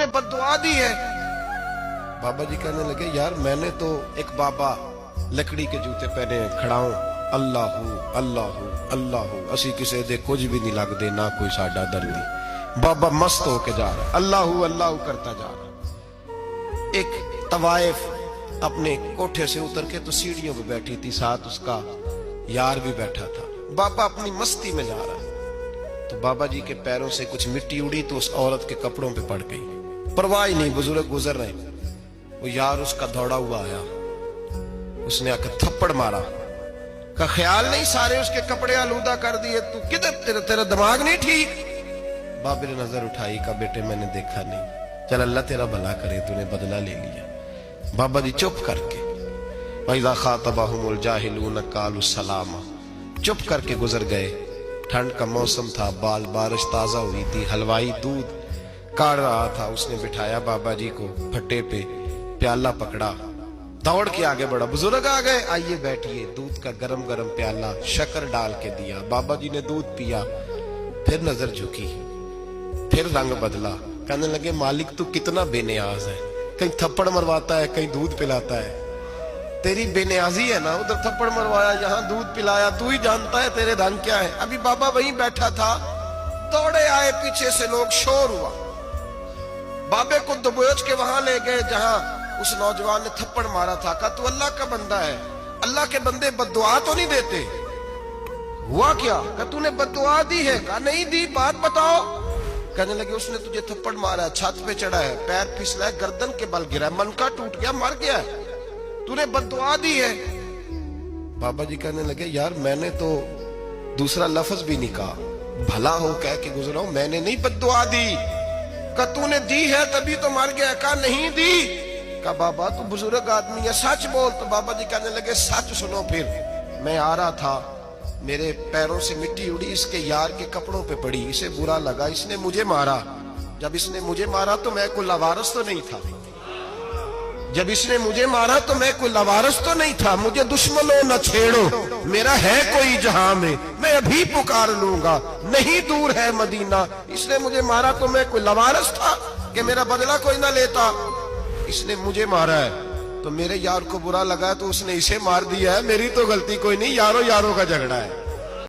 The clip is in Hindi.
तूने बद्दुआ दी है। बाबा जी कहने लगे यार मैंने तो एक बाबा लकड़ी के जूते पहने खड़ा हूं, अल्लाहू अल्लाहू अल्लाहू, असी किसी दे कुछ भी नहीं लगते, ना कोई साडा दर्दी। बाबा मस्त होके जा रहा, अल्लाहू अल्लाहू करता जा रहा। एक तवाइफ अपने कोठे से उतर के तो सीढ़ियों पे बैठी थी, साथ उसका यार भी बैठा था। बाबा अपनी मस्ती में जा रहा है तो बाबा जी के पैरों से कुछ मिट्टी उड़ी तो उस औरत के कपड़ों पे पड़ गई। परवाह ही नहीं, बुजुर्ग गुजर रहे, वो यार उसका दौड़ा हुआ आया, उसने आकर थप्पड़ मारा। का ख्याल नहीं सारे उसके कपड़े आलूदा कर दिए, तू किधर, तेरा दिमाग नहीं ठीक। बाबे ने नजर उठाई, का बेटे मैंने देखा नहीं, चल अल्लाह तेरा भला करे, तूने बदला ले लिया। बाबा जी चुप करके, वइज़ा ख़ातबहुमुल जाहिलून क़ालू सलामा, चुप करके गुजर गए। ठंड का मौसम था, बारिश ताजा हुई थी, हलवाई दूध काढ़ रहा था, उसने बिठाया बाबा जी को फट्टे पे, प्याला पकड़ा, दौड़ के आगे बढ़ा, बुजुर्ग आ गए, आइए बैठिए। दूध का गरम गरम प्याला शक्कर डाल के दिया, बाबा जी ने दूध पिया, फिर नजर झुकी, फिर रंग बदला। कहने लगे मालिक तू कितना बेनियाज है, कहीं थप्पड़ मरवाता है, कहीं दूध पिलाता है, तेरी बेनियाजी है ना, उधर थप्पड़ मरवाया, यहाँ दूध पिलाया, तू ही जानता है तेरे रंग क्या है। अभी बाबा वहीं बैठा था, दौड़े आए पीछे से लोग, शोर हुआ, बाबे को दबोच के वहां ले गए जहां उस नौजवान ने थप्पड़ मारा था। कहा तू अल्लाह का बंदा है, अल्लाह के बंदे बद्दुआ तो नहीं देते, हुआ क्या? कहा तूने बद्दुआ दी है? कहा नहीं दी, बात बताओ। कहने लगे उसने तुझे थप्पड़ मारा है, छत पे चढ़ा है, पैर फिसला है, गर्दन के बल गिरा, मनका टूट गया, मर गया, तूने बद्दुआ दी है। बाबा जी कहने लगे यार मैंने तो दूसरा लफ्ज भी नहीं कहा, भला हो कह के गुजरा हूं, मैंने नहीं बद्दुआ दी। का तूने दी है तभी तो मर गया। कहा नहीं दी। का बाबा तू बुजुर्ग आदमी है, सच बोल। तो बाबा जी कहने लगे सच सुनो। फिर मैं आ रहा था, मेरे पैरों से मिट्टी उड़ी, इसके यार के कपड़ों पे पड़ी, इसे बुरा लगा, इसने मुझे मारा। जब इसने मुझे मारा तो मैं कोई लवारस तो नहीं था, जब इसने मुझे मारा तो मैं कोई लवारस तो नहीं था, मुझे दुश्मनों न छेड़ो, मेरा है कोई जहां में, मैं अभी पुकार लूंगा, नहीं दूर है मदीना। इसने मुझे मारा तो मैं कोई लवारस था कि मेरा बदला कोई ना लेता, इसने मुझे मारा है तो मेरे यार को बुरा लगा तो उसने इसे मार दिया है, मेरी तो गलती कोई नहीं, यारों यारों का झगड़ा है।